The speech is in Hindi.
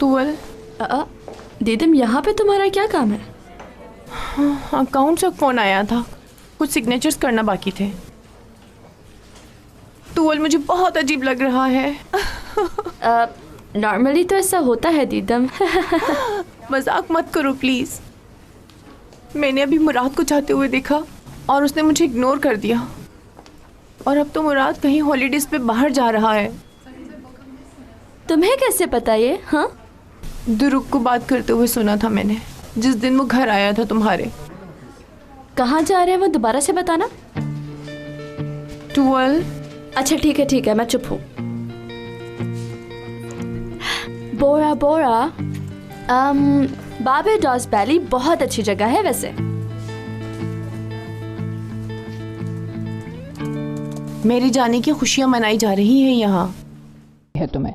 तुअल, दीदम यहाँ पे तुम्हारा क्या काम है? अकाउंट से फोन आया था, कुछ सिग्नेचर्स करना बाकी थे। तुअल मुझे बहुत अजीब लग रहा है। नॉर्मली तो ऐसा होता है दीदम। मजाक मत करो प्लीज। मैंने अभी मुराद को जाते हुए देखा और उसने मुझे इग्नोर कर दिया, और अब तो मुराद कहीं हॉलीडेज पे बाहर जा रहा है। तुम्हें कैसे पता ये? हाँ, दुरुक को बात करते हुए सुना था मैंने, जिस दिन वो घर आया था तुम्हारे। कहाँ जा रहे हैं वो दोबारा से बताना। तुअल, अच्छा ठीक है, मैं चुप हूँ। बोरा बोरा, बारबाडोस वैली बहुत अच्छी जगह है वैसे। मेरी जाने की खुशियां मनाई जा रही हैं यहाँ। है तुम्हें